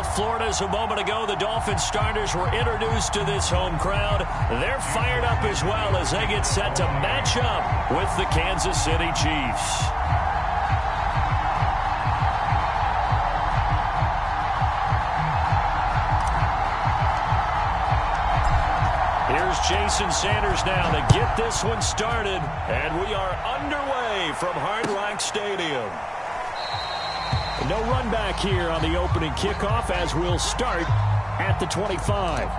Florida's a moment ago. The Dolphins starters were introduced to this home crowd. They're fired up as well as they get set to match up with the Kansas City Chiefs. Here's Jason Sanders now to get this one started. And we are underway from Hard Rock Stadium. No run back here on the opening kickoff as we'll start at the 25.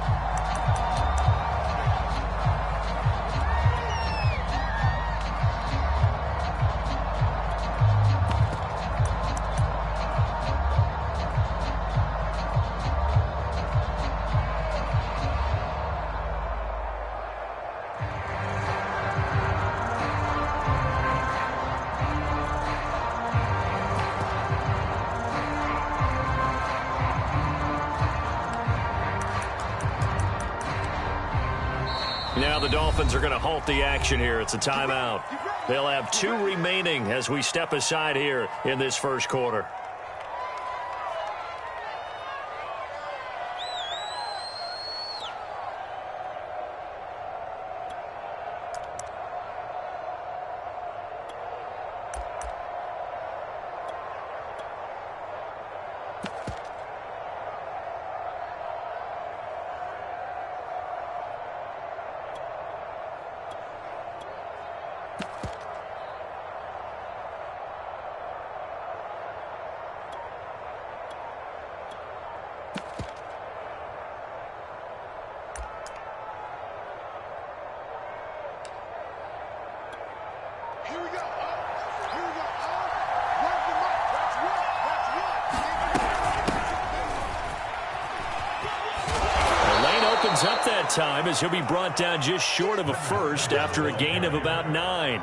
Now the Dolphins are going to halt the action here. It's a timeout. They'll have 2 remaining as we step aside here in this first quarter. Up that time as he'll be brought down just short of a first after a gain of about 9.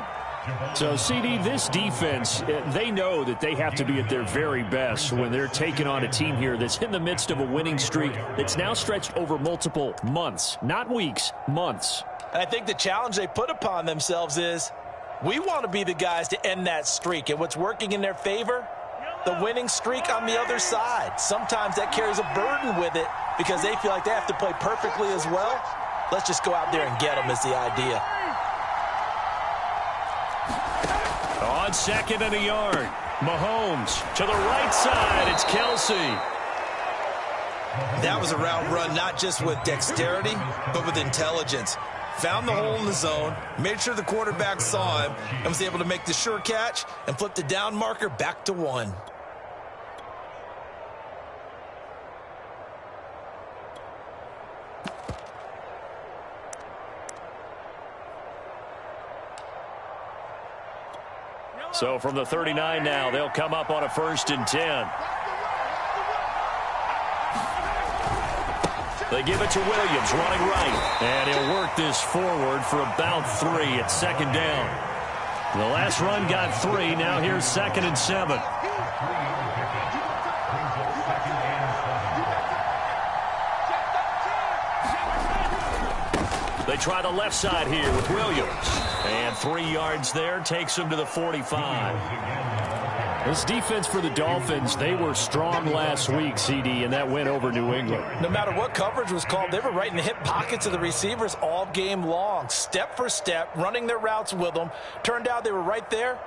So, CD, this defense, they know that they have to be at their very best when they're taking on a team here that's in the midst of a winning streak that's now stretched over multiple months, not weeks, months. And I think the challenge they put upon themselves is we want to be the guys to end that streak. And what's working in their favor? The winning streak on the other side. Sometimes that carries a burden with it because they feel like they have to play perfectly as well. Let's just go out there and get them is the idea. On second and a yard. Mahomes to the right side. It's Kelsey. That was a route run not just with dexterity, but with intelligence. Found the hole in the zone, made sure the quarterback saw him, and was able to make the sure catch and flip the down marker back to 1. So from the 39 now, they'll come up on a 1st and 10. They give it to Williams, running right. And he'll work this forward for about 3 at 2nd down. The last run got 3. Now here's 2nd and 7. They try the left side here with Williams. And 3 yards there takes him to the 45. This defense for the Dolphins, they were strong last week, CD, and that went over New England. No matter what coverage was called, they were right in the hip pockets of the receivers all game long, step for step, running their routes with them. Turned out they were right there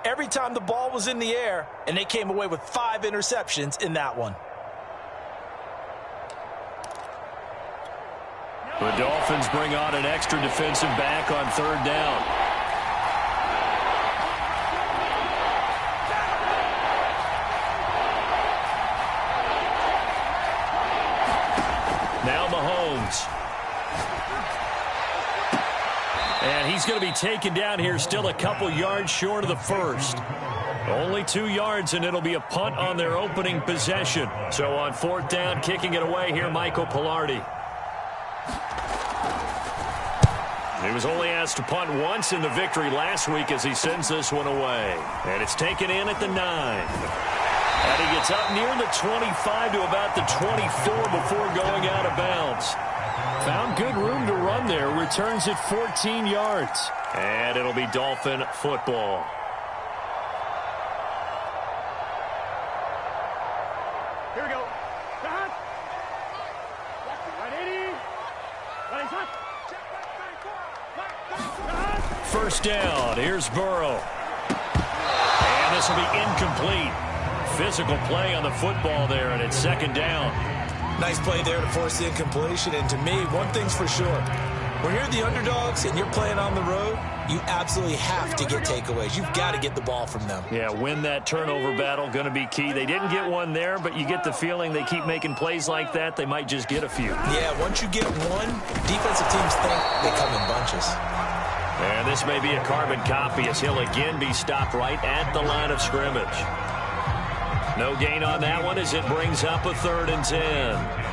every time the ball was in the air, and they came away with 5 interceptions in that one. The Dolphins bring on an extra defensive back on 3rd down. Now Mahomes. And he's going to be taken down here still a couple yards short of the first. Only 2 yards, and it'll be a punt on their opening possession. So on 4th down, kicking it away here, Michael Pilardi. He was only asked to punt once in the victory last week as he sends this one away. And it's taken in at the 9. And he gets up near the 25 to about the 24 before going out of bounds. Found good room to run there. Returns at 14 yards. And it'll be Dolphin football. Here we go. first down. Here's Burrow. And this will be incomplete. Physical play on the football there, and it's second down. Nice play there to force the incompletion. And to me, one thing's for sure. When you're the underdogs and you're playing on the road, you absolutely have to get takeaways. You've got to get the ball from them. Yeah, win that turnover battle, going to be key. They didn't get one there, but you get the feeling they keep making plays like that, they might just get a few. Yeah, once you get one, defensive teams think they come in bunches. And this may be a carbon copy as he'll again be stopped right at the line of scrimmage. No gain on that one as it brings up a 3rd and 10.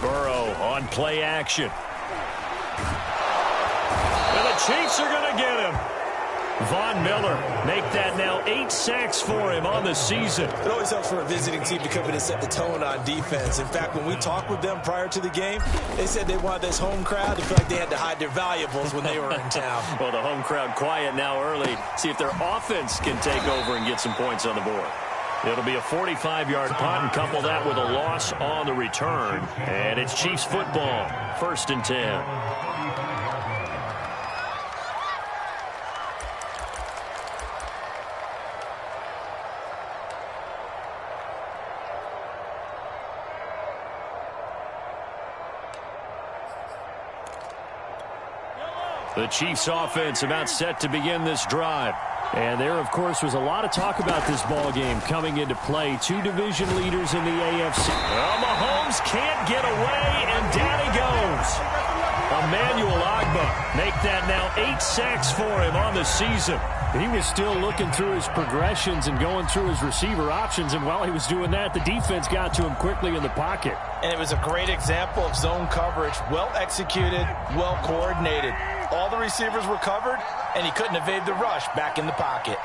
Burrow on play action. And the Chiefs are going to get him. Von Miller make that now 8 sacks for him on the season. It always helps for a visiting team to come in and set the tone on defense. In fact, when we talked with them prior to the game, they said they wanted this home crowd to feel like they had to hide their valuables when they were in town. Well, the home crowd quiet now early. See if their offense can take over and get some points on the board. It'll be a 45-yard punt and couple that with a loss on the return. And it's Chiefs football, 1st and 10. The Chiefs offense about set to begin this drive. And there, of course, was a lot of talk about this ball game coming into play. 2 division leaders in the AFC. Well, Mahomes can't get away, and down he goes. Emmanuel Ogbah make that now 8 sacks for him on the season. He was still looking through his progressions and going through his receiver options, and while he was doing that, the defense got to him quickly in the pocket. And it was a great example of zone coverage. Well executed, well coordinated. All the receivers were covered, and he couldn't evade the rush back in the pocket.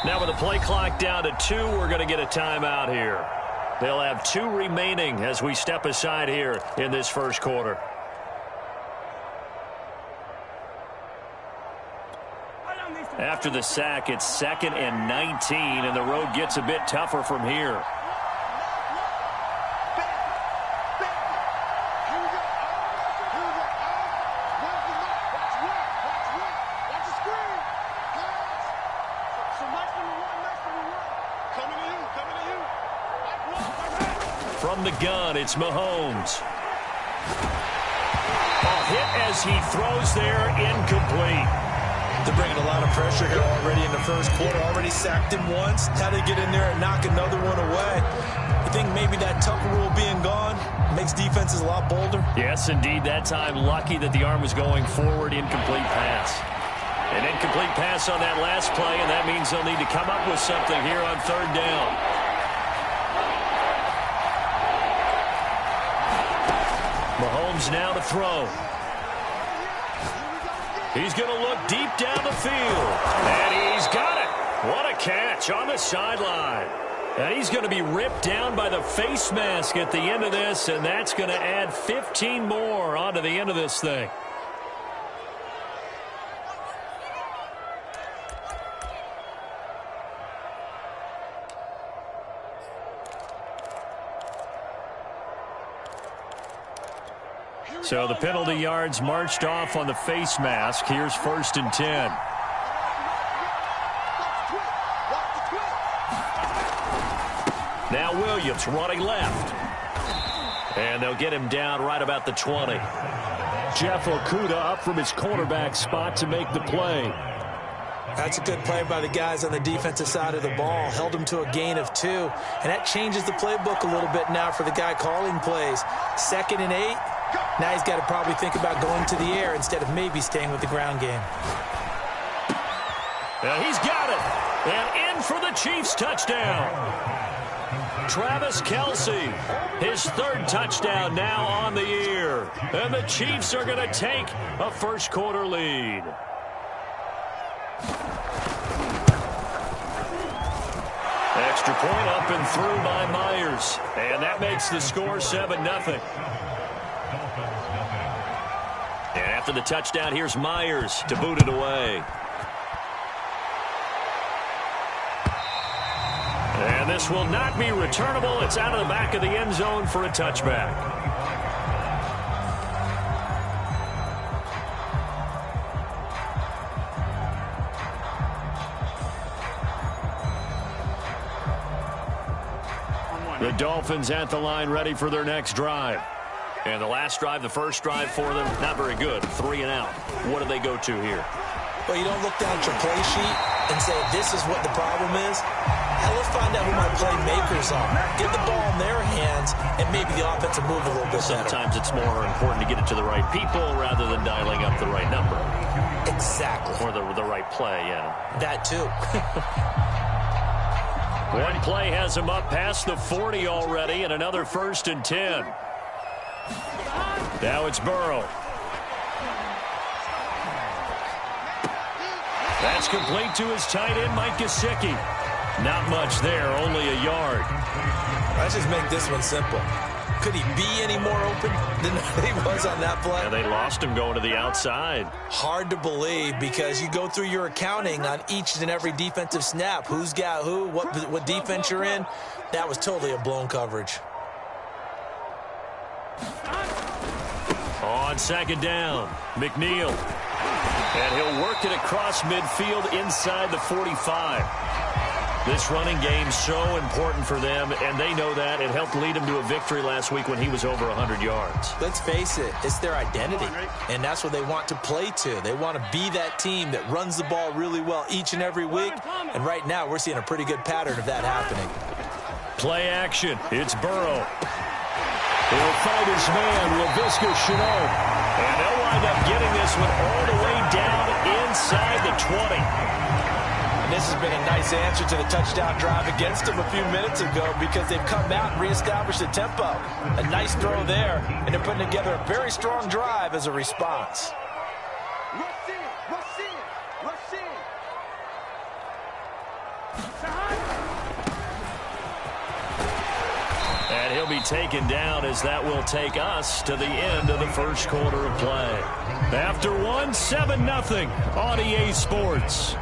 Now with the play clock down to 2, we're going to get a timeout here. They'll have 2 remaining as we step aside here in this first quarter. After the sack, it's 2nd and 19, and the road gets a bit tougher from here. From the gun, it's Mahomes. A hit as he throws there, incomplete. They're bringing a lot of pressure here already in the first quarter. Already sacked him once. How to get in there and knock another one away. You think maybe that Tucker rule being gone makes defenses a lot bolder? Yes, indeed. That time, lucky that the arm was going forward. Incomplete pass. An incomplete pass on that last play, and that means they'll need to come up with something here on 3rd down. Mahomes now to throw. He's going to look deep down the field. And he's got it. What a catch on the sideline. And he's going to be ripped down by the face mask at the end of this, and that's going to add 15 more onto the end of this thing. So the penalty yards marched off on the face mask. Here's 1st and 10. Now Williams running left. And they'll get him down right about the 20. Jeff Okudah up from his cornerback spot to make the play. That's a good play by the guys on the defensive side of the ball. Held him to a gain of 2. And that changes the playbook a little bit now for the guy calling plays. 2nd and 8. Now he's got to probably think about going to the air instead of maybe staying with the ground game. And he's got it. And in for the Chiefs touchdown. Travis Kelce, his third touchdown now on the year. And the Chiefs are going to take a first-quarter lead. Extra point up and through by Myers. And that makes the score 7-0. And after the touchdown, here's Myers to boot it away. And this will not be returnable. It's out of the back of the end zone for a touchback. The Dolphins at the line ready for their next drive. And the last drive, the first drive for them, not very good. 3 and out. What do they go to here? Well, you don't look down at your play sheet and say, this is what the problem is. Hell, let's find out who my playmakers are. Get the ball in their hands, and maybe the offense will move a little bit better. Sometimes it's more important to get it to the right people rather than dialing up the right number. Exactly. Or the right play, yeah. That too. One play has him up past the 40 already, and another 1st and 10. Now it's Burrow. That's complete to his tight end, Mike Gesicki. Not much there, only a yard. Let's just make this one simple. Could he be any more open than he was on that play? Yeah, they lost him going to the outside. Hard to believe because you go through your accounting on each and every defensive snap. Who's got who, what defense you're in. That was totally a blown coverage. On 2nd down, McNeil. And he'll work it across midfield inside the 45. This running game's so important for them, and they know that. It helped lead him to a victory last week when he was over 100 yards. Let's face it, it's their identity, and that's what they want to play to. They want to be that team that runs the ball really well each and every week, and right now we're seeing a pretty good pattern of that happening. Play action. It's Burrow. He'll fight his man, Laviska Shenault. And they'll wind up getting this one all the way down inside the 20. And this has been a nice answer to the touchdown drive against them a few minutes ago because they've come out and reestablished the tempo. A nice throw there, and they're putting together a very strong drive as a response. And he'll be taken down as that will take us to the end of the first quarter of play. After one, 7-0 on EA Sports.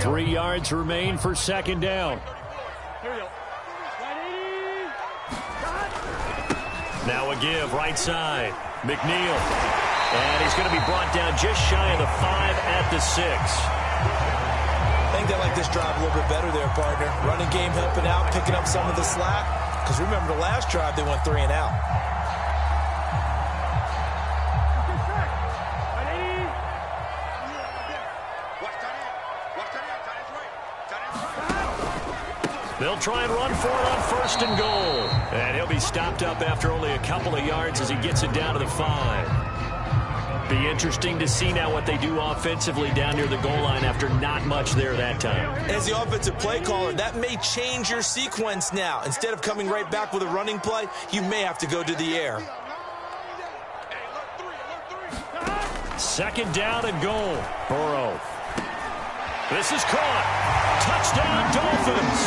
Three yards remain for 2nd down. Now a give, right side. McNeil. And he's going to be brought down just shy of the 5 at the 6. I think they like this drive a little bit better there, partner. Running game helping out, picking up some of the slack. Because remember the last drive, they went 3 and out. They'll try and run for it on 1st and goal. And he'll be stopped up after only a couple of yards as he gets it down to the 5. Be interesting to see now what they do offensively down near the goal line after not much there that time. As the offensive play caller, that may change your sequence now. Instead of coming right back with a running play, you may have to go to the air. 2nd down and goal. Burrow. This is caught. Touchdown, Dolphins.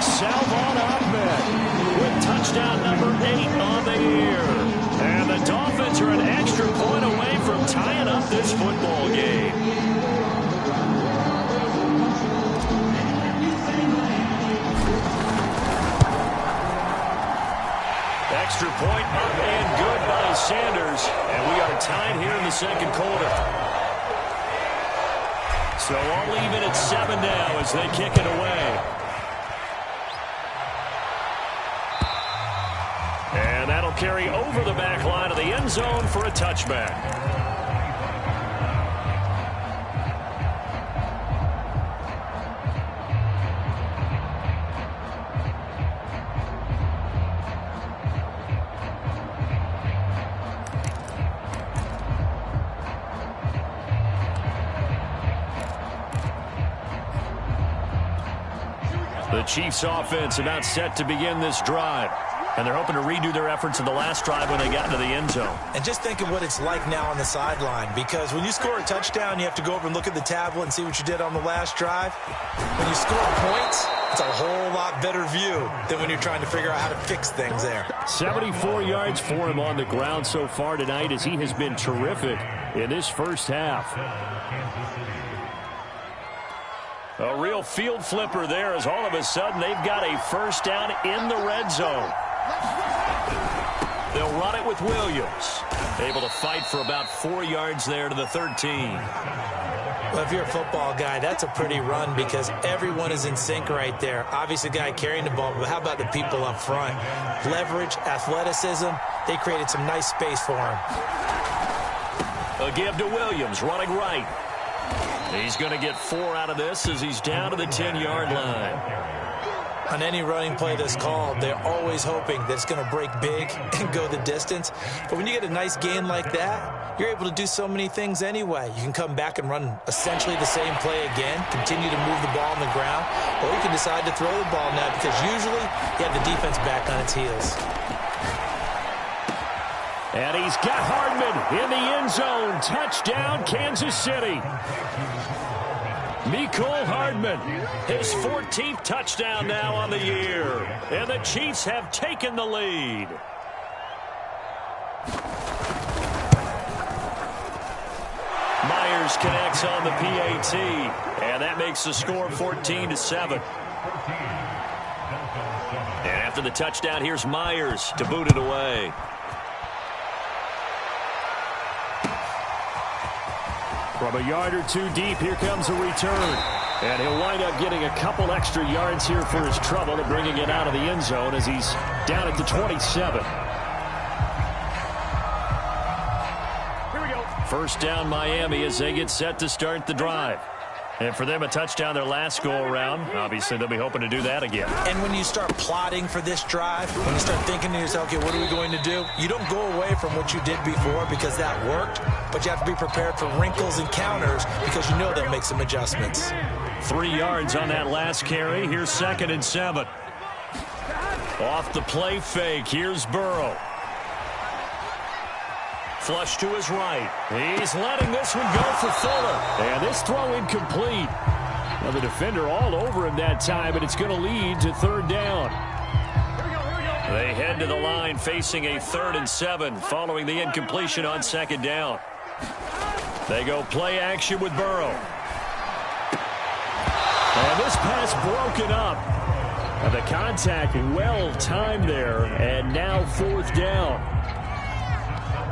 Salvon Ahmed with touchdown number 8. on the year. And the Dolphins are an extra point away from tying up this football game. Extra point up and good by Sanders. And we are tied here in the second quarter. So I'll leave it at 7 now as they kick it away. And that'll carry over the back line of the end zone for a touchback. The Chiefs offense about set to begin this drive. And they're hoping to redo their efforts in the last drive when they got into the end zone. And just think of what it's like now on the sideline, because when you score a touchdown, you have to go over and look at the tablet and see what you did on the last drive. When you score points, it's a whole lot better view than when you're trying to figure out how to fix things there. 74 yards for him on the ground so far tonight as he has been terrific in this first half. A real field flipper there as all of a sudden they've got a first down in the red zone. They'll run it with Williams. Able to fight for about 4 yards there to the 13. Well, if you're a football guy, that's a pretty run because everyone is in sync right there. Obviously, the guy carrying the ball, but how about the people up front? Leverage, athleticism, they created some nice space for him. A give to Williams, running right. He's going to get 4 out of this as he's down to the 10-yard line. On any running play that's called, they're always hoping that it's going to break big and go the distance. But when you get a nice gain like that, you're able to do so many things anyway. You can come back and run essentially the same play again, continue to move the ball on the ground, or you can decide to throw the ball now because usually you have the defense back on its heels. And he's got Hardman in the end zone. Touchdown, Kansas City. Mecole Hardman, his 14th touchdown now on the year. And the Chiefs have taken the lead. Myers connects on the PAT. And that makes the score 14-7. And after the touchdown, here's Myers to boot it away. From a yard or two deep, here comes a return. And he'll wind up getting a couple extra yards here for his trouble and bringing it out of the end zone as he's down at the 27. Here we go. First down, Miami, as they get set to start the drive. And for them, a touchdown their last go-around. Obviously, they'll be hoping to do that again. And when you start plotting for this drive, when you start thinking to yourself, okay, what are we going to do? You don't go away from what you did before because that worked, but you have to be prepared for wrinkles and counters because you know they'll make some adjustments. 3 yards on that last carry. Here's 2nd and 7. Off the play fake, here's Burrow. Flush to his right. He's letting this one go for Fuller. And this throw incomplete. Now the defender all over him that time, but it's going to lead to 3rd down. They head to the line facing a 3rd and 7 following the incompletion on 2nd down. They go play action with Burrow. And this pass broken up. And the contact well timed there, and now 4th down.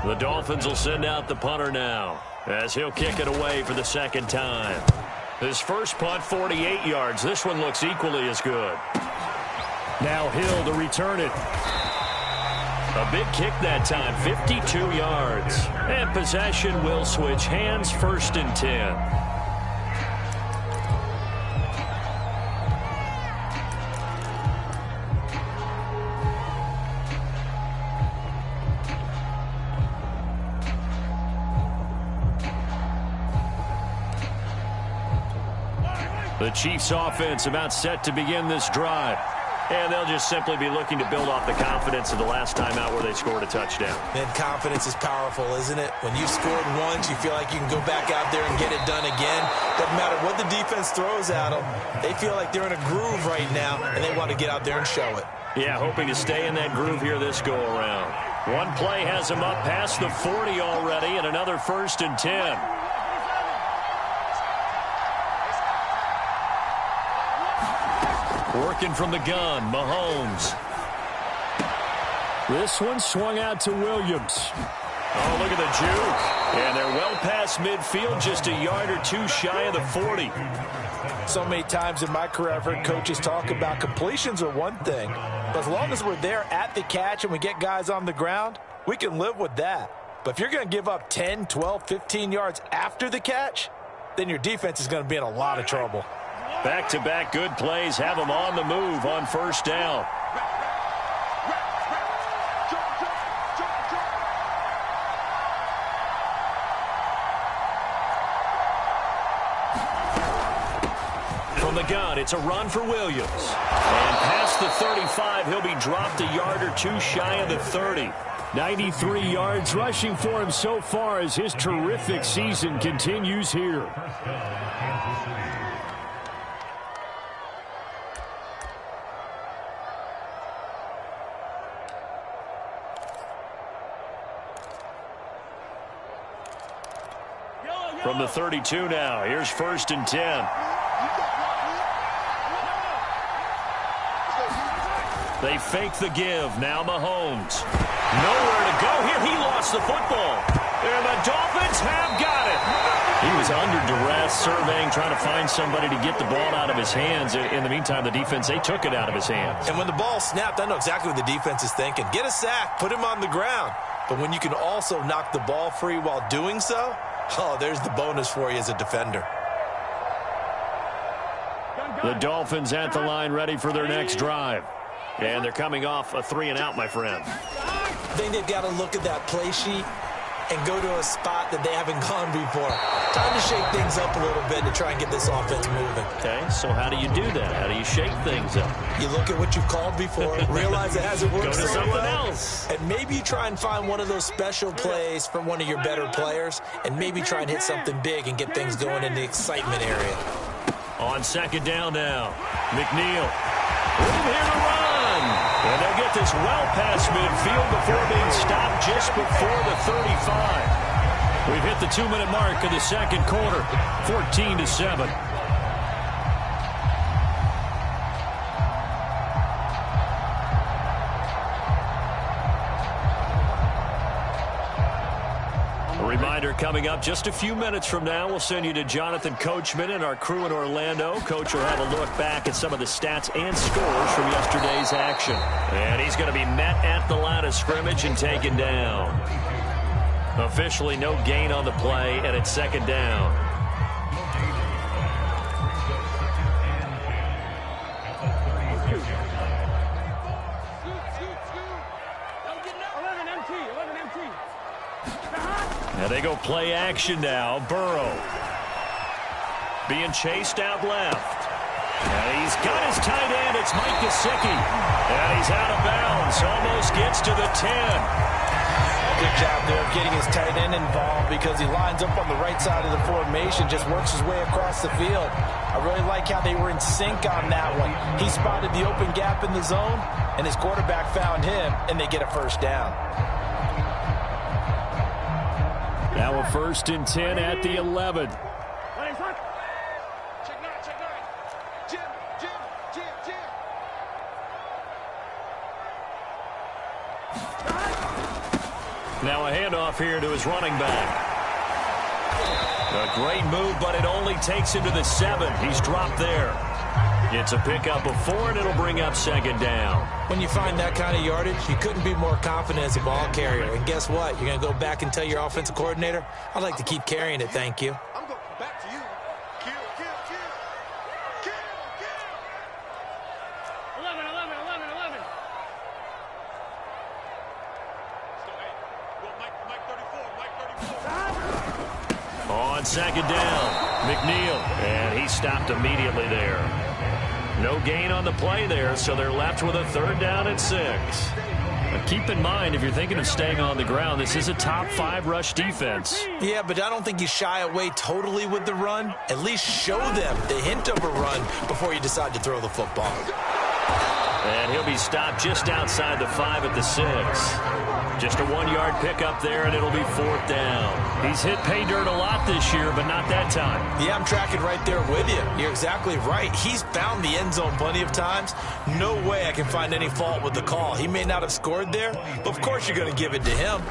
The Dolphins will send out the punter now as he'll kick it away for the 2nd time. His first punt, 48 yards. This one looks equally as good. Now Hill to return it. A big kick that time, 52 yards. And possession will switch hands, 1st and 10. The Chiefs offense about set to begin this drive. And they'll just simply be looking to build off the confidence of the last time out where they scored a touchdown. And confidence is powerful, isn't it? When you've scored once, you feel like you can go back out there and get it done again. Doesn't matter what the defense throws at them. They feel like they're in a groove right now, and they want to get out there and show it. Yeah, hoping to stay in that groove here this go-around. One play has them up past the 40 already, and another 1st and 10. Working from the gun, Mahomes. This one swung out to Williams. Oh, look at the juke. And they're well past midfield, just a yard or two shy of the 40. So many times in my career, I've heard coaches talk about completions are one thing. But as long as we're there at the catch and we get guys on the ground, we can live with that. But if you're going to give up 10, 12, 15 yards after the catch, then your defense is going to be in a lot of trouble. Back-to-back good plays have them on the move on 1st down. From the gun, it's a run for Williams. And past the 35, he'll be dropped a yard or two shy of the 30. 93 yards rushing for him so far as his terrific season continues here. From the 32 now, here's 1st and 10. They fake the give. Now Mahomes. Nowhere to go here. He lost the football. And the Dolphins have got it. He was under duress, surveying, trying to find somebody to get the ball out of his hands. In the meantime, the defense, they took it out of his hands. And when the ball snapped, I know exactly what the defense is thinking. Get a sack, put him on the ground. But when you can also knock the ball free while doing so, oh, there's the bonus for you as a defender. The Dolphins at the line ready for their next drive. And they're coming off a 3-and-out, my friend. I think they've got to look at that play sheet and go to a spot that they haven't gone before. Time to shake things up a little bit to try and get this offense moving. Okay, so how do you do that? How do you shake things up? You look at what you've called before, realize it hasn't worked so something well, else. And maybe you try and find one of those special plays from one of your better players, and maybe try and hit something big and get things going in the excitement area. On 2nd down now, McNeil. Room here to run. And they'll get this well past midfield before being stopped just before the 35. We've hit the 2-minute mark of the 2nd quarter, 14-7. Reminder coming up just a few minutes from now, we'll send you to Jonathan Coachman and our crew in Orlando. Coach will have a look back at some of the stats and scores from yesterday's action. And he's going to be met at the line of scrimmage and taken down. Officially no gain on the play, and it's 2nd down. Now they go play action now. Burrow being chased out left. And he's got his tight end. It's Mike Gesicki. And he's out of bounds. Almost gets to the 10. Good job there of getting his tight end involved because he lines up on the right side of the formation, just works his way across the field. I really like how they were in sync on that one. He spotted the open gap in the zone, and his quarterback found him, and they get a 1st down. Now a 1st and 10 at the 11. Now a handoff here to his running back. A great move, but it only takes him to the 7. He's dropped there. It's a pickup of 4, and it'll bring up 2nd down. When you find that kind of yardage, you couldn't be more confident as a ball carrier. And guess what? You're going to go back and tell your offensive coordinator, I'd like to keep carrying it, thank you. I'm going back to you. Kill. 11. On 2nd down, McNeil. And he stopped immediately there. No gain on the play there, so they're left with a 3rd down and 6. Keep in mind, if you're thinking of staying on the ground, this is a top 5 rush defense. Yeah, but I don't think you shy away totally with the run. At least show them the hint of a run before you decide to throw the football. And he'll be stopped just outside the 5 at the 6. Just a 1-yard pickup there, and it'll be 4th down. He's hit pay dirt a lot this year, but not that time. Yeah, I'm tracking right there with you. You're exactly right. He's found the end zone plenty of times. No way I can find any fault with the call. He may not have scored there, but of course you're going to give it to him.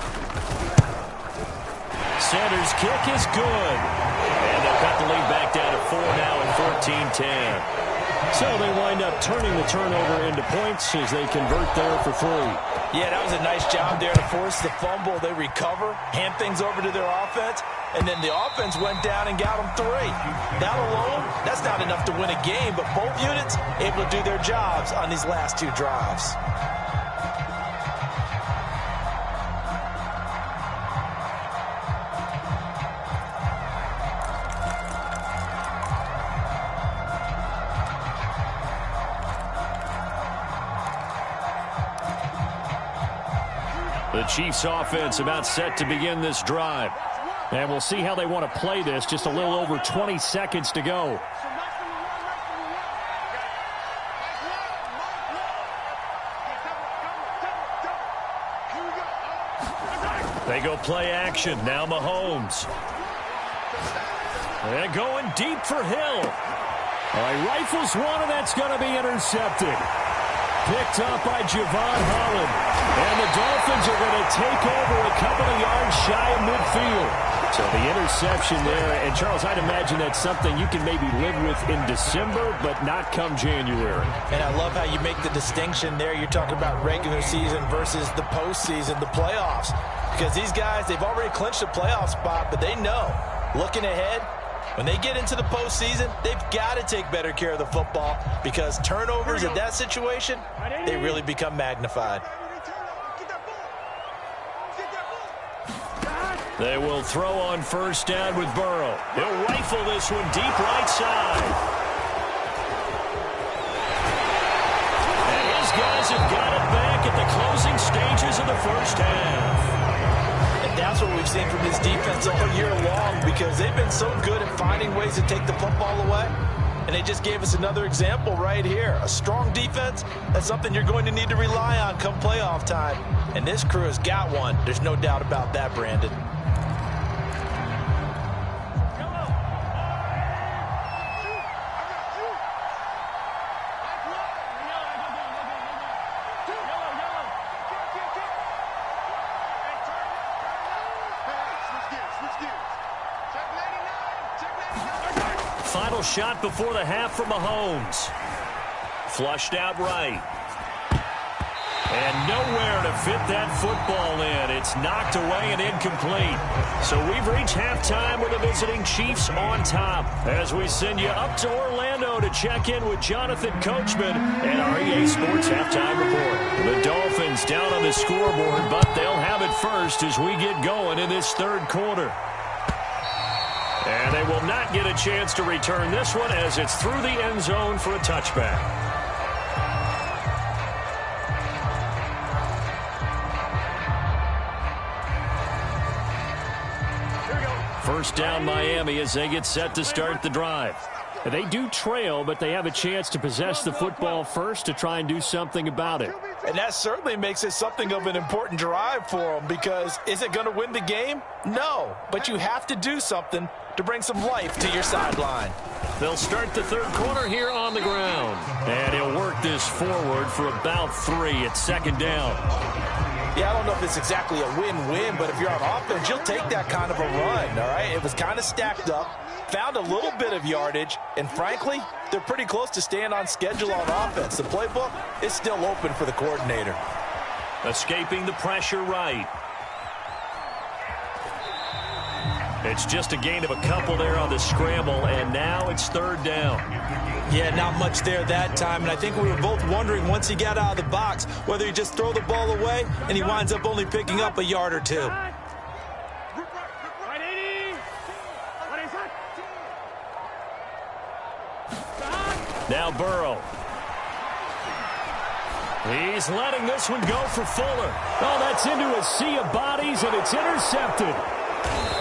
Sanders' kick is good. And they'll cut the lead back down to 4 now at 14-10. So they wind up turning the turnover into points as they convert there for 3. Yeah, that was a nice job there to force the fumble. They recover, hand things over to their offense, and then the offense went down and got them 3. That alone, that's not enough to win a game, but both units able to do their jobs on these last 2 drives. The Chiefs offense about set to begin this drive. And we'll see how they want to play this. Just a little over 20 seconds to go. They go play action. Now Mahomes. And going deep for Hill. All right, rifles one, and that's going to be intercepted. Picked up by Javon Holland. And the Dolphins are going to take over a couple of yards shy of midfield. So the interception there. And, Charles, I'd imagine that's something you can maybe live with in December, but not come January. And I love how you make the distinction there. You're talking about regular season versus the postseason, the playoffs. Because these guys, they've already clinched a playoff spot, but they know, looking ahead, when they get into the postseason, they've got to take better care of the football because turnovers in that situation, they really become magnified. They will throw on 1st down with Burrow. He'll rifle this one deep right side. And his guys have got it back at the closing stages of the 1st half. That's what we've seen from this defense all year long because they've been so good at finding ways to take the football away. And they just gave us another example right here. A strong defense, that's something you're going to need to rely on come playoff time. And this crew has got one. There's no doubt about that, Brandon. Final shot before the half from Mahomes. Flushed out right. And nowhere to fit that football in. It's knocked away and incomplete. So we've reached halftime with the visiting Chiefs on top. As we send you up to Orlando to check in with Jonathan Coachman and our EA Sports Halftime Report. The Dolphins down on the scoreboard, but they'll have it first as we get going in this 3rd quarter. And they will not get a chance to return this one as it's through the end zone for a touchback. First down Miami as they get set to start the drive. They do trail, but they have a chance to possess the football first to try and do something about it. And that certainly makes it something of an important drive for them because is it going to win the game? No, but you have to do something to bring some life to your sideline. They'll start the 3rd quarter here on the ground. And he'll work this forward for about 3 at 2nd down. Yeah, I don't know if it's exactly a win-win, but if you're on offense, you'll take that kind of a run, all right? It was kind of stacked up, found a little bit of yardage, and frankly, they're pretty close to staying on schedule on offense. The playbook is still open for the coordinator. Escaping the pressure right. It's just a gain of a couple there on the scramble, and now it's 3rd down. Yeah, not much there that time, and I think we were both wondering once he got out of the box whether he just throw the ball away and he winds up only picking up a yard or 2. Now Burrow He's letting this one go for Fuller. Oh, that's into a sea of bodies, and it's intercepted.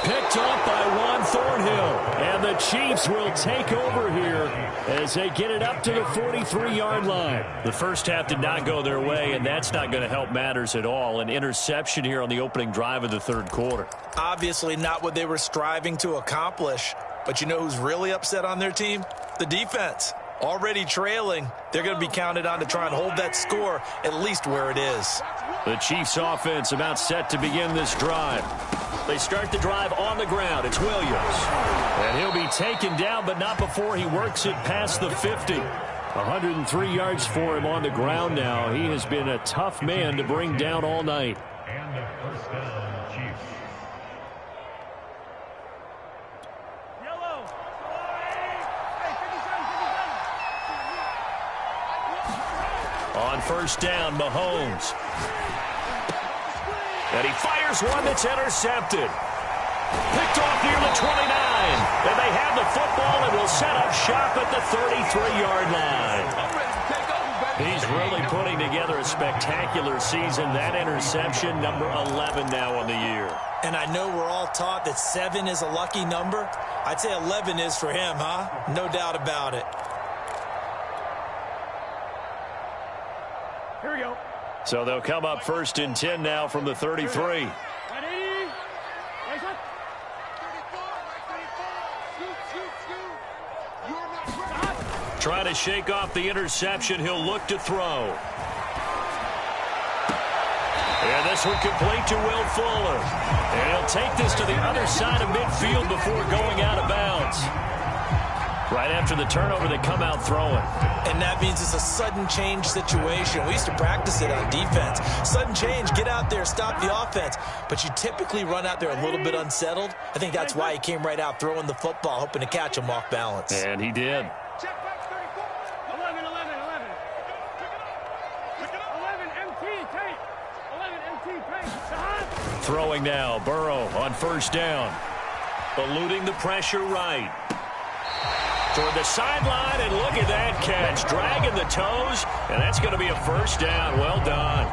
Picked off by Juan Thornhill. And the Chiefs will take over here as they get it up to the 43-yard line. The first half did not go their way, and that's not going to help matters at all. An interception here on the opening drive of the third quarter. Obviously not what they were striving to accomplish. But you know who's really upset on their team? The defense. Already trailing, they're going to be counted on to try and hold that score at least where it is. The Chiefs offense about set to begin this drive. They start the drive on the ground. It's Williams. And he'll be taken down, but not before he works it past the 50. 103 yards for him on the ground now. He has been a tough man to bring down all night. And the first down, Chiefs. On first down, Mahomes. And he fires one that's intercepted. Picked off near the 29. And they have the football and will set up shop at the 33-yard line. He's really putting together a spectacular season. That interception, number 11 now on the year. And I know we're all taught that 7 is a lucky number. I'd say 11 is for him, huh? No doubt about it. Here we go. So they'll come up first and 10 now from the 33. Trying to shake off the interception. He'll look to throw. And this one complete to Will Fuller. And he'll take this to the other side of midfield before going out of bounds. Right after the turnover, they come out throwing. And that means it's a sudden change situation. We used to practice it on defense. Sudden change, get out there, stop the offense. But you typically run out there a little bit unsettled. I think that's why he came right out throwing the football, hoping to catch him off balance. And he did. Throwing now, Burrow on first down. Eluding the pressure right. Toward the sideline, and look at that catch. Dragging the toes, and that's going to be a first down. Well done.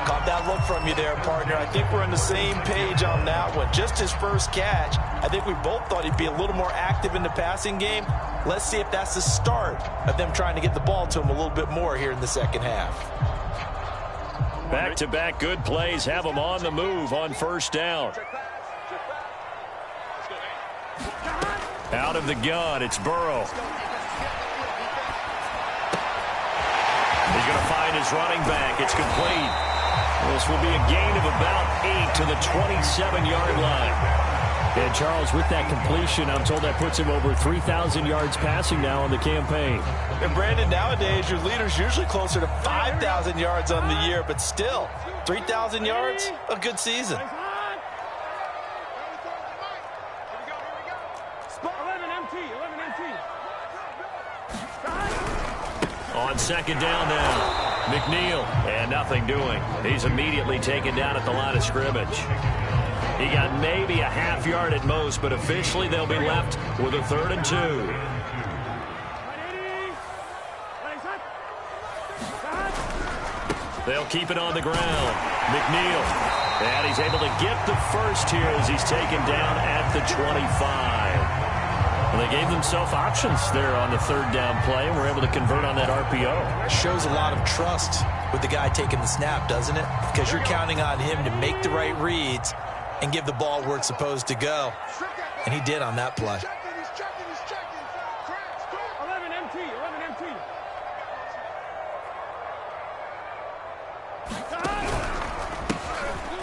Caught that look from you there, partner. I think we're on the same page on that one. Just his first catch. I think we both thought he'd be a little more active in the passing game. Let's see if that's the start of them trying to get the ball to him a little bit more here in the second half. Back-to-back good plays have them on the move on first down. Out of the gun, it's Burrow. He's going to find his running back. It's complete. This will be a gain of about 8 to the 27-yard line. And, Charles, with that completion, I'm told that puts him over 3,000 yards passing now on the campaign. And, Brandon, nowadays your leader's usually closer to 5,000 yards on the year, but still, 3,000 yards, a good season. On second down now. McNeil, and nothing doing. He's immediately taken down at the line of scrimmage. He got maybe a half yard at most, but officially they'll be left with a 3rd and 2. They'll keep it on the ground. McNeil, and he's able to get the first here as he's taken down at the 25. Well, they gave themselves options there on the 3rd down play, and were able to convert on that RPO. Shows a lot of trust with the guy taking the snap, doesn't it? Because you're counting on him to make the right reads and give the ball where it's supposed to go. And he did on that play. 11 MT.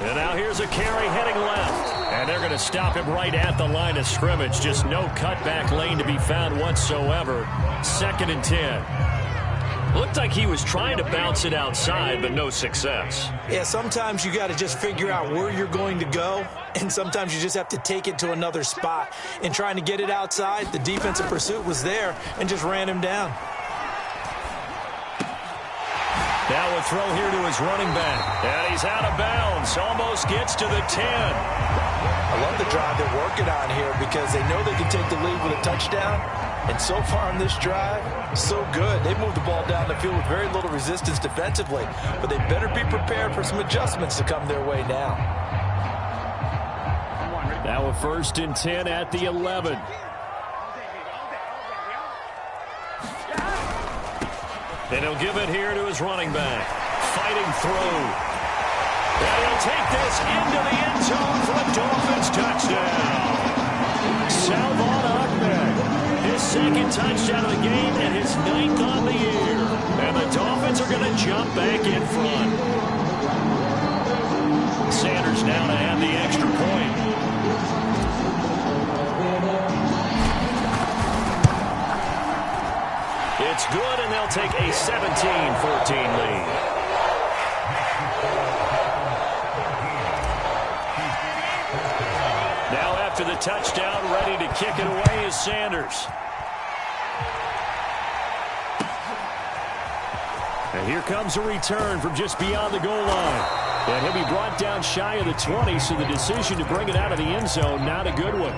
And now here's a carry heading left. And they're going to stop him right at the line of scrimmage. Just no cutback lane to be found whatsoever. 2nd and 10. Looked like he was trying to bounce it outside, but no success. Yeah, sometimes you got to just figure out where you're going to go, and sometimes you just have to take it to another spot. In trying to get it outside, the defensive pursuit was there and just ran him down. Now a throw here to his running back. And he's out of bounds. Almost gets to the 10. I love the drive they're working on here because they know they can take the lead with a touchdown, And so far on this drive, so good. They moved the ball down the field with very little resistance defensively, but they better be prepared for some adjustments to come their way now. Now a 1st and 10 at the 11. And he'll give it here to his running back. Fighting through. And he'll take this into the end zone for a Dolphins touchdown. Salvon Ahmed, his 2nd touchdown of the game and his 9th on the year. And the Dolphins are going to jump back in front. Sanders now to add the extra point. It's good, and they'll take a 17-14 lead. Now after the touchdown, ready to kick it away is Sanders. And here comes a return from just beyond the goal line. And he'll be brought down shy of the 20, so the decision to bring it out of the end zone, not a good one.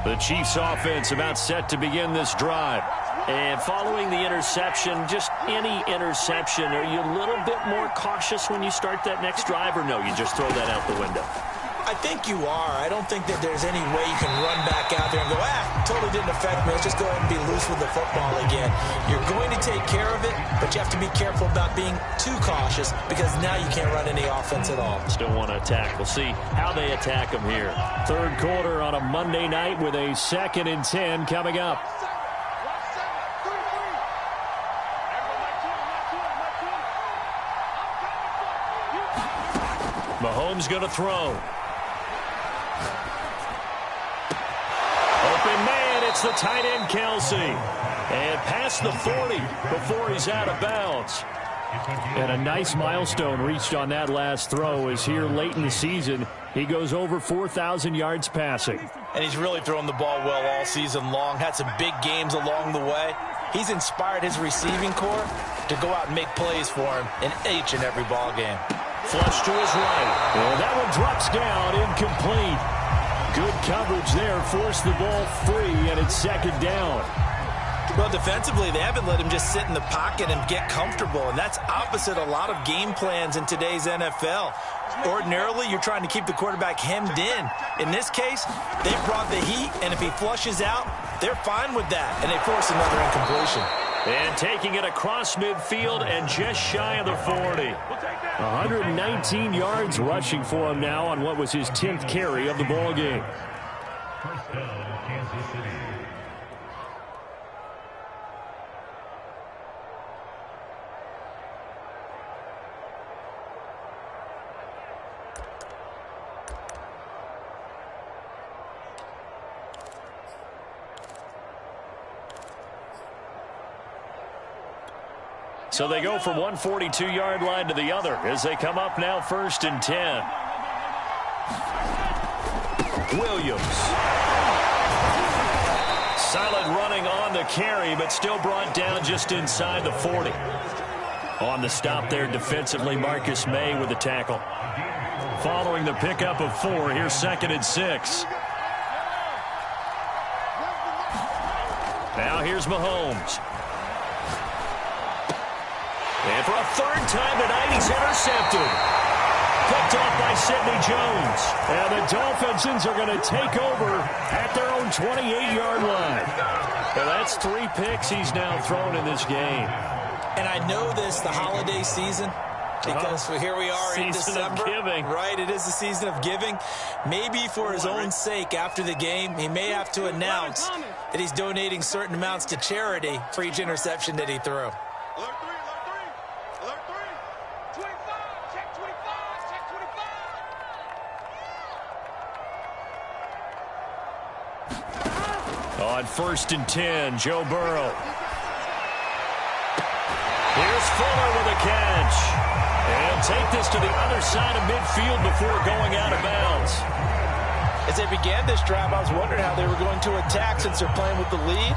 The Chiefs offense about set to begin this drive. And following the interception, just any interception, are you a little bit more cautious when you start that next drive, or no, you just throw that out the window? I think you are. I don't think that there's any way you can run back out there and go, totally didn't affect me. Let's just go ahead and be loose with the football again. You're going to take care of it, but you have to be careful about being too cautious because now you can't run any offense at all. Still want to attack. We'll see how they attack them here. 3rd quarter on a Monday night with a 2nd and 10 coming up. Mahomes going to throw. Open man, it's the tight end, Kelsey. And past the 40 before he's out of bounds. And a nice milestone reached on that last throw as here late in the season, he goes over 4,000 yards passing. And he's really thrown the ball well all season long. Had some big games along the way. He's inspired his receiving corps to go out and make plays for him in each and every ball game. Flush to his right. And that one drops down, incomplete. Good coverage there, forced the ball free, and it's 2nd down. Well, defensively, they haven't let him just sit in the pocket and get comfortable, and that's opposite a lot of game plans in today's NFL. Ordinarily, you're trying to keep the quarterback hemmed in. In this case, they brought the heat, and if he flushes out, they're fine with that, and they force another incompletion. And taking it across midfield and just shy of the 40. 119 yards rushing for him now on what was his 10th carry of the ball game. 1st down, Kansas City. So they go from one 42-yard line to the other as they come up now 1st and 10. Williams. Silent running on the carry, but still brought down just inside the 40. On the stop there defensively, Marcus May with the tackle. Following the pickup of 4, here's 2nd and 6. Now here's Mahomes. And for a 3rd time tonight, he's intercepted. Picked off by Sidney Jones. And the Dolphins are going to take over at their own 28-yard line. Well, that's 3 picks he's now thrown in this game. And I know this, the holiday season, because here we are in December. Season of giving. Right, it is the season of giving. Maybe for his own sake after the game, he may have to announce that he's donating certain amounts to charity for each interception that he threw. On 1st and 10, Joe Burrow. Here's Fuller with a catch. And take this to the other side of midfield before going out of bounds. As they began this drive, I was wondering how they were going to attack since they're playing with the lead.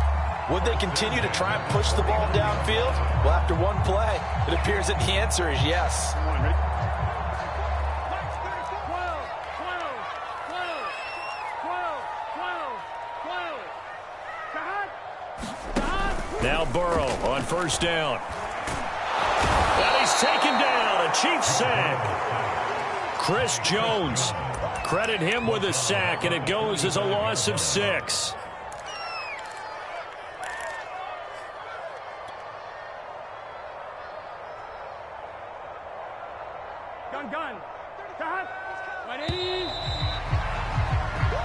Would they continue to try and push the ball downfield? Well, after one play, it appears that the answer is yes. Now Burrow on 1st down. And he's taken down. A Chiefs sack. Chris Jones. Credit him with a sack, and it goes as a loss of 6.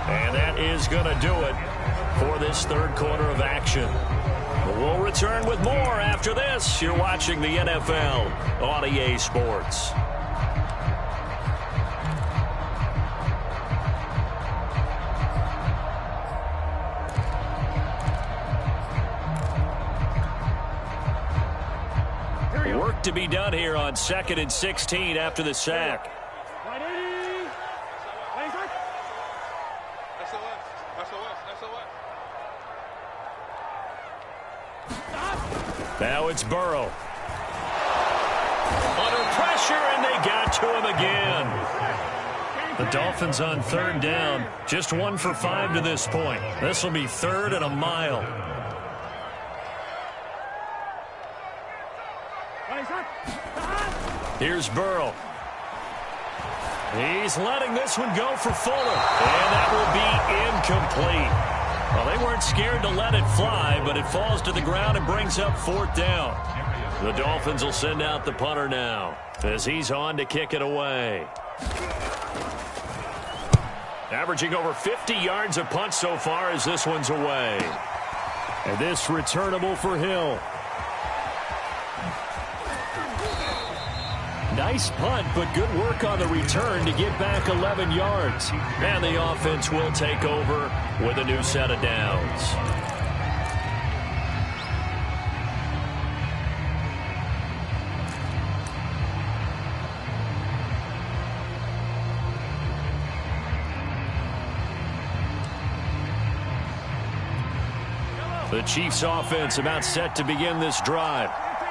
And that is going to do it for this 3rd quarter of action. We'll return with more after this. You're watching the NFL on EA Sports. Work to be done here on 2nd and 16 after the sack. Now it's Burrow. Under pressure, and they got to him again. The Dolphins on 3rd down. Just 1 for 5 to this point. This will be 3rd and a mile. Here's Burrow. He's letting this one go for Fuller. And that will be incomplete. Well, they weren't scared to let it fly, but it falls to the ground and brings up 4th down. The Dolphins will send out the punter now as he's on to kick it away. Averaging over 50 yards a punt so far as this one's away. And this returnable for Hill. Nice punt, but good work on the return to get back 11 yards. And the offense will take over with a new set of downs. The Chiefs offense about set to begin this drive.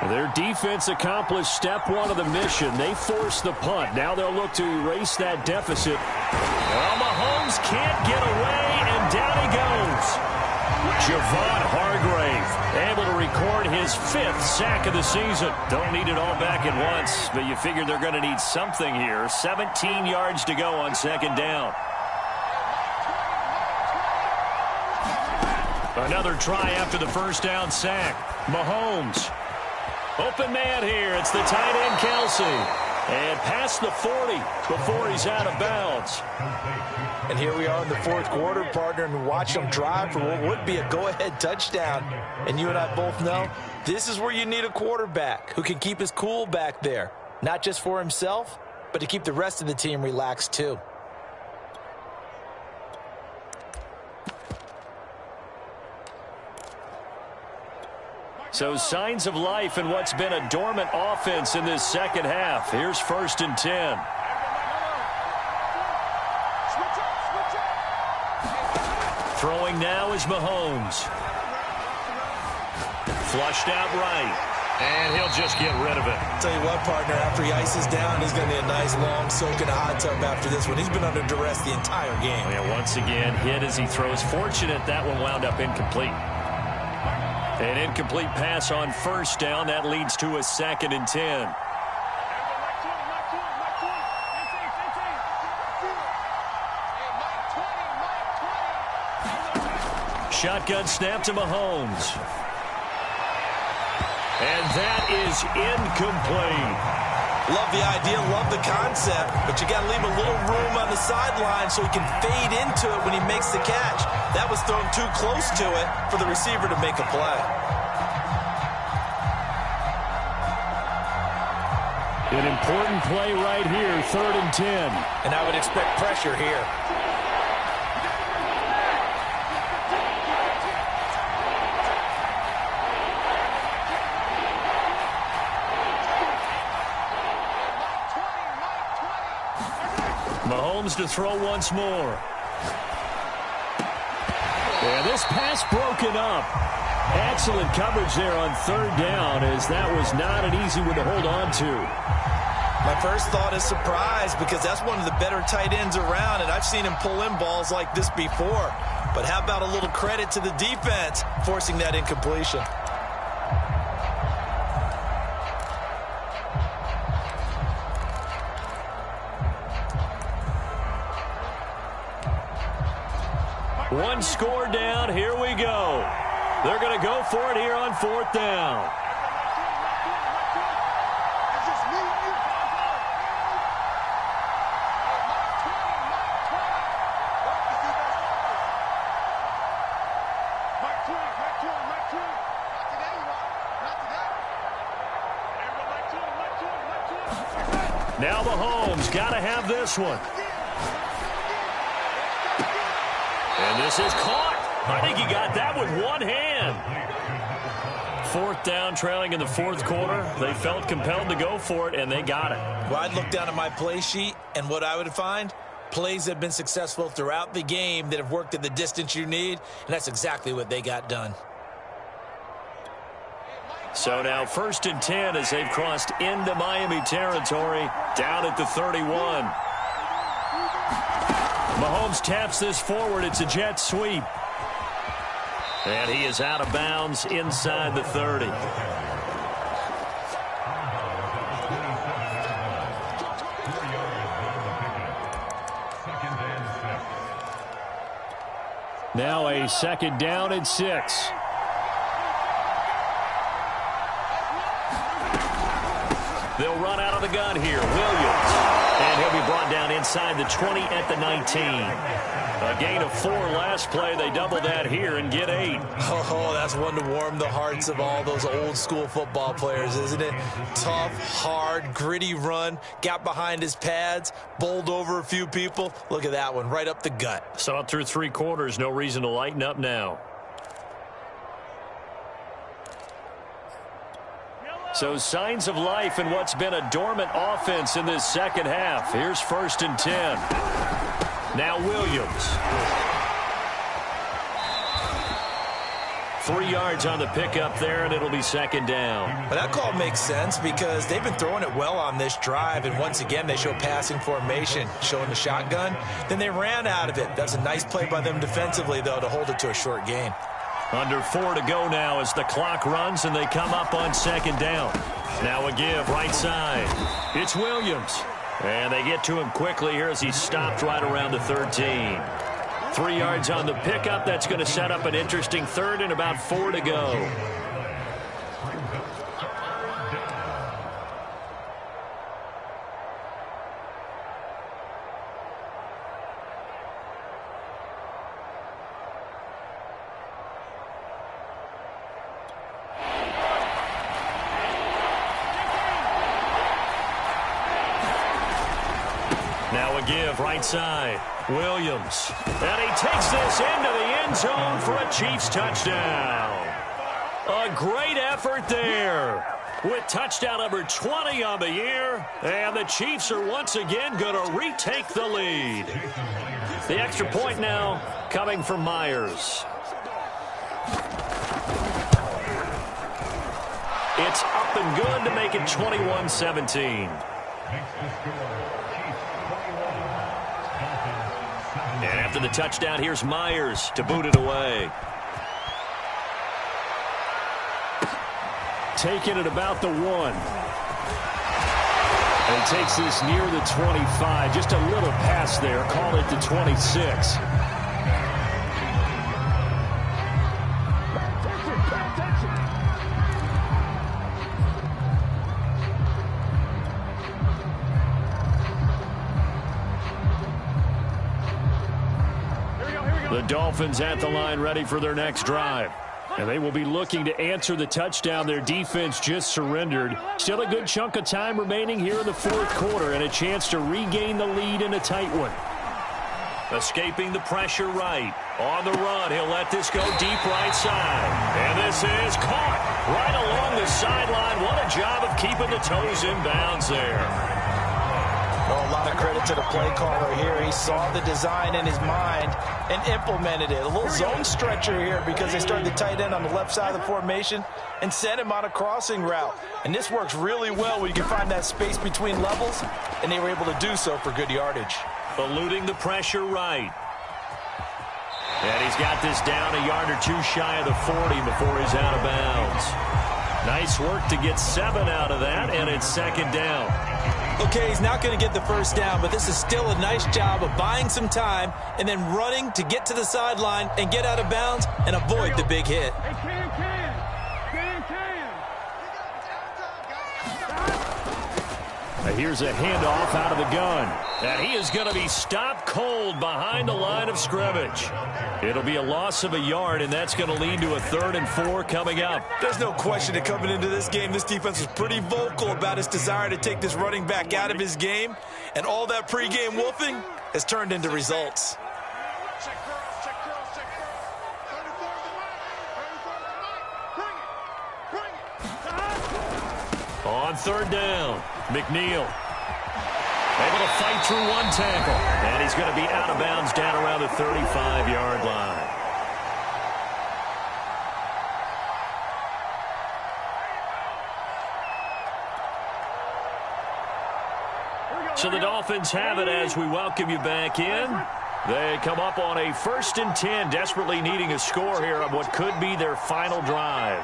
Their defense accomplished step 1 of the mission. They forced the punt. Now they'll look to erase that deficit. Well, Mahomes can't get away, and down he goes. Javon Hargrave able to record his 5th sack of the season. Don't need it all back at once, but you figure they're going to need something here. 17 yards to go on 2nd down. Another try after the 1st down sack. Mahomes. Open man here. It's the tight end, Kelsey. And past the 40 before he's out of bounds. And here we are in the 4th quarter, partner, and watch them drive for what would be a go-ahead touchdown. And you and I both know this is where you need a quarterback who can keep his cool back there. Not just for himself, but to keep the rest of the team relaxed too. So signs of life in what's been a dormant offense in this 2nd half. Here's 1st and 10. Throwing now is Mahomes. Flushed out right. And he'll just get rid of it. Tell you what, partner, after he ices down, he's going to be a nice long soak in a hot tub after this one. He's been under duress the entire game. And once again, hit as he throws. Fortunate that one wound up incomplete. An incomplete pass on 1st down. That leads to a 2nd and 10. Shotgun snap to Mahomes. And that is incomplete. Love the idea, love the concept, but you got to leave a little room on the sideline so he can fade into it when he makes the catch. That was thrown too close to it for the receiver to make a play. An important play right here, 3rd and 10. And I would expect pressure here. Mahomes to throw once more. And this pass broken up. Excellent coverage there on third down, as that was not an easy one to hold on to. My first thought is surprise, because that's one of the better tight ends around, and I've seen him pull in balls like this before. But how about a little credit to the defense forcing that incompletion? One score down. Here we go. They're going to go for it here on fourth down. Now Mahomes got to have this one. And this is caught. I think he got that with one hand. Fourth down, trailing in the fourth quarter. They felt compelled to go for it, and they got it. Well, I'd look down at my play sheet, and what I would find, plays that have been successful throughout the game that have worked at the distance you need, and that's exactly what they got done. So now 1st and 10 as they've crossed into Miami territory, down at the 31. Mahomes taps this forward. It's a jet sweep. And he is out of bounds inside the 30. Now a 2nd down and 6. They'll run out of the gun here. Williams. And he'll be brought down inside the 20 at the 19. A gain of 4 last play. They double that here and get 8. Oh, that's one to warm the hearts of all those old school football players, isn't it? Tough, hard, gritty run. Got behind his pads, bowled over a few people. Look at that one, right up the gut. Saw it through 3 quarters. No reason to lighten up now. So signs of life in what's been a dormant offense in this second half. Here's 1st and 10. Now Williams. 3 yards on the pickup there, and it'll be 2nd down. But that call makes sense because they've been throwing it well on this drive, and once again they show passing formation, showing the shotgun. Then they ran out of it. That's a nice play by them defensively, though, to hold it to a short gain. Under 4 to go now as the clock runs, and they come up on 2nd down. Now a give right side. It's Williams. And they get to him quickly here as he's stopped right around the 13. 3 yards on the pickup. That's going to set up an interesting 3rd and about 4 to go. Now a give right side. Williams. And he takes this into the end zone for a Chiefs touchdown. A great effort there with touchdown number 20 on the year. And the Chiefs are once again going to retake the lead. The extra point now coming from Myers. It's up and good to make it 21-17. And after the touchdown, here's Myers to boot it away. Taking it about the 1. And he takes this near the 25. Just a little pass there. Call it the 26. The Dolphins at the line ready for their next drive. And they will be looking to answer the touchdown their defense just surrendered. Still a good chunk of time remaining here in the 4th quarter and a chance to regain the lead in a tight one. Escaping the pressure right. On the run, he'll let this go deep right side. And this is caught right along the sideline. What a job of keeping the toes in bounds there. Well, a lot of credit credit to the play caller here. He saw the design in his mind and implemented it. A little zone stretcher here because they started the tight end on the left side of the formation and sent him on a crossing route. And this works really well when you can find that space between levels, and they were able to do so for good yardage. Eluding the pressure right. And he's got this down a yard or two shy of the 40 before he's out of bounds. Nice work to get 7 out of that, and it's second down. Okay, he's not going to get the first down, but this is still a nice job of buying some time and then running to get to the sideline and get out of bounds and avoid the big hit. Here's a handoff out of the gun. And he is going to be stopped cold behind the line of scrimmage. It'll be a loss of a yard, and that's going to lead to a 3rd and 4 coming up. There's no question that coming into this game, this defense was pretty vocal about its desire to take this running back out of his game, and all that pregame wolfing has turned into results. On 3rd down, McNeil able to fight through one tackle, and he's going to be out of bounds down around the 35-yard line. So the Dolphins have it as we welcome you back in. They come up on a 1st and 10, desperately needing a score here on what could be their final drive.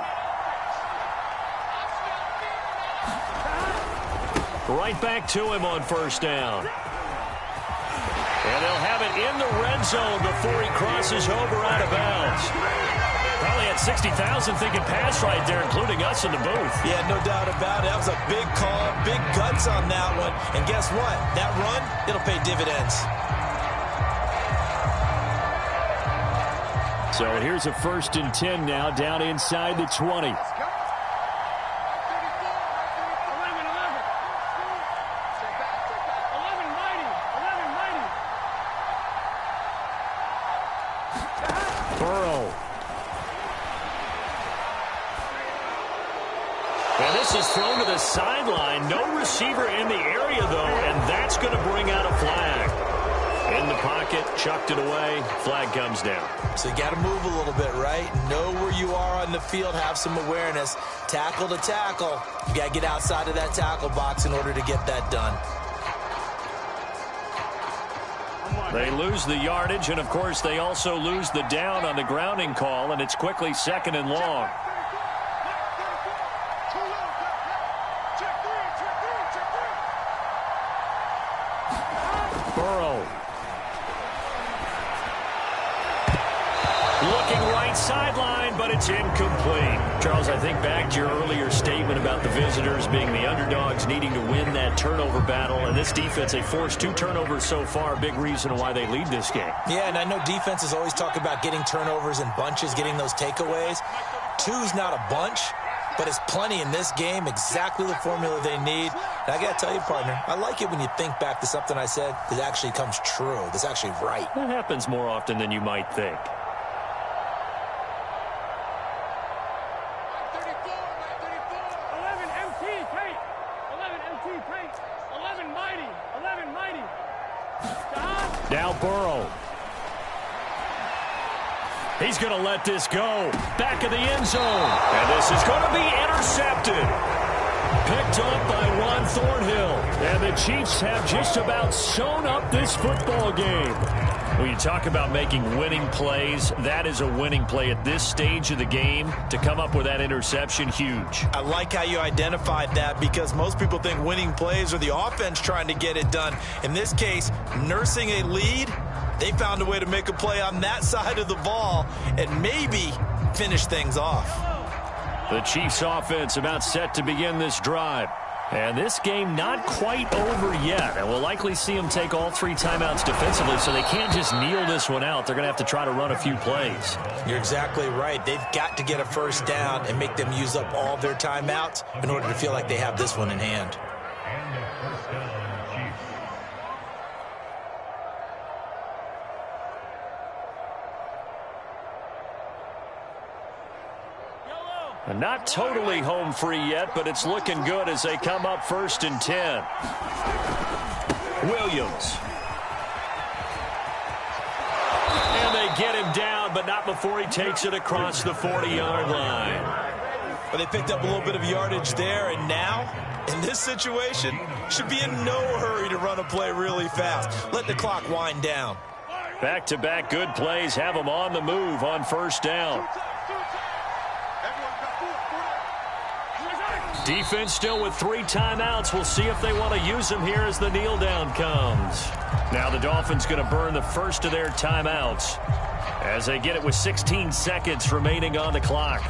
Right back to him on 1st down. And they'll have it in the red zone before he crosses over out of bounds. Probably had 60,000 thinking pass right there, including us in the booth. Yeah, no doubt about it. That was a big call, big guts on that one. And guess what? That run, it'll pay dividends. So here's a 1st and 10 now, down inside the 20. Is thrown to the sideline. No receiver in the area, though, and that's going to bring out a flag. In the pocket, chucked it away. Flag comes down. So you got to move a little bit, right? Know where you are on the field. Have some awareness. Tackle to tackle. You got to get outside of that tackle box in order to get that done. They lose the yardage, and, of course, they also lose the down on the grounding call, and it's quickly 2nd and long. Sideline, but it's incomplete. Charles, I think back to your earlier statement about the visitors being the underdogs needing to win that turnover battle, and this defense, they forced 2 turnovers so far, a big reason why they lead this game. Yeah, and I know defenses always talk about getting turnovers in bunches, getting those takeaways. 2's not a bunch, but it's plenty in this game, exactly the formula they need. And I got to tell you, partner, I like it when you think back to something I said that actually comes true, that's actually right. That happens more often than you might think. 11 mighty. Now Burrow. He's going to let this go. Back of the end zone. And this is going to be intercepted. Picked up by Juan Thornhill. And the Chiefs have just about sewn up this football game. When you talk about making winning plays, that is a winning play at this stage of the game. To come up with that interception, huge. I like how you identified that, because most people think winning plays are the offense trying to get it done. In this case, nursing a lead, they found a way to make a play on that side of the ball and maybe finish things off. The Chiefs offense about set to begin this drive. And this game not quite over yet. And we'll likely see them take all 3 timeouts defensively, so they can't just kneel this one out. They're going to have to try to run a few plays. You're exactly right. They've got to get a first down and make them use up all their timeouts in order to feel like they have this one in hand. Not totally home free yet, but it's looking good as they come up 1st and 10. Williams. And they get him down, but not before he takes it across the 40-yard line. But they picked up a little bit of yardage there, and now, in this situation, should be in no hurry to run a play really fast. Let the clock wind down. Back-to-back good plays have them on the move on first down. Defense still with 3 timeouts. We'll see if they want to use them here as the kneel down comes. Now the Dolphins going to burn the first of their timeouts as they get it with 16 seconds remaining on the clock.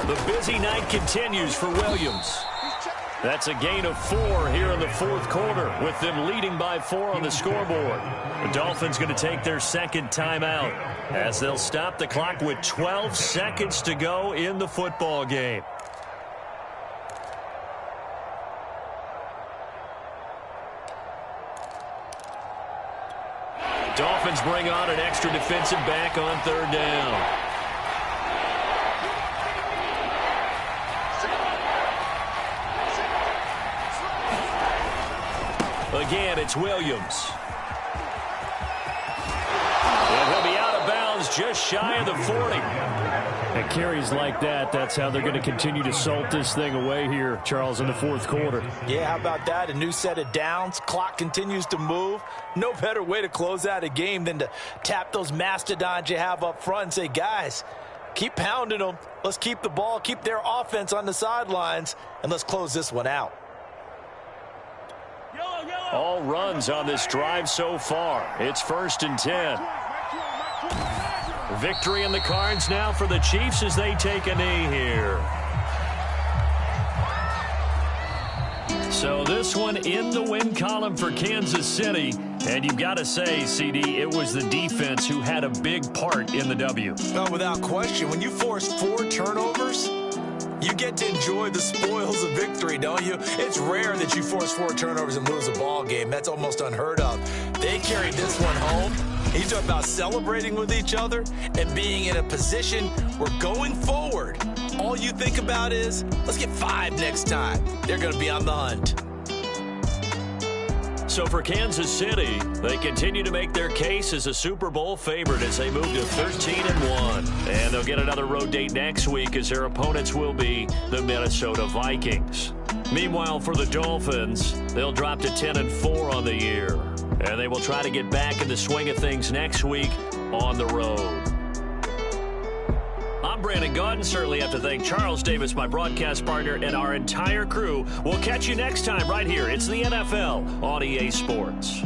The busy night continues for Williams. That's a gain of 4 here in the fourth quarter, with them leading by 4 on the scoreboard. The Dolphins going to take their second timeout as they'll stop the clock with 12 seconds to go in the football game. Dolphins bring on an extra defensive back on third down. Again, it's Williams. And he'll be out of bounds just shy of the 40. And carries like that, that's how they're going to continue to salt this thing away here, Charles, in the fourth quarter. Yeah, how about that? A new set of downs. Clock continues to move. No better way to close out a game than to tap those mastodons you have up front and say, guys, keep pounding them. Let's keep the ball, keep their offense on the sidelines, and let's close this one out. All runs on this drive so far. It's 1st and 10. Victory in the cards now for the Chiefs as they take a knee here. So this one in the win column for Kansas City. And you've got to say, CD, it was the defense who had a big part in the W. No, without question. When you force 4 turnovers, you get to enjoy the spoils of victory, don't you? It's rare that you force 4 turnovers and lose a ball game. That's almost unheard of. They carried this one home. You talk about celebrating with each other and being in a position where going forward, all you think about is, let's get 5 next time. They're going to be on the hunt. So for Kansas City, they continue to make their case as a Super Bowl favorite as they move to 13-1. And they'll get another road date next week as their opponents will be the Minnesota Vikings. Meanwhile, for the Dolphins, they'll drop to 10-4 on the year. And they will try to get back in the swing of things next week on the road. I'm Brandon Gaudin. Certainly have to thank Charles Davis, my broadcast partner, and our entire crew. We'll catch you next time right here. It's the NFL on EA Sports.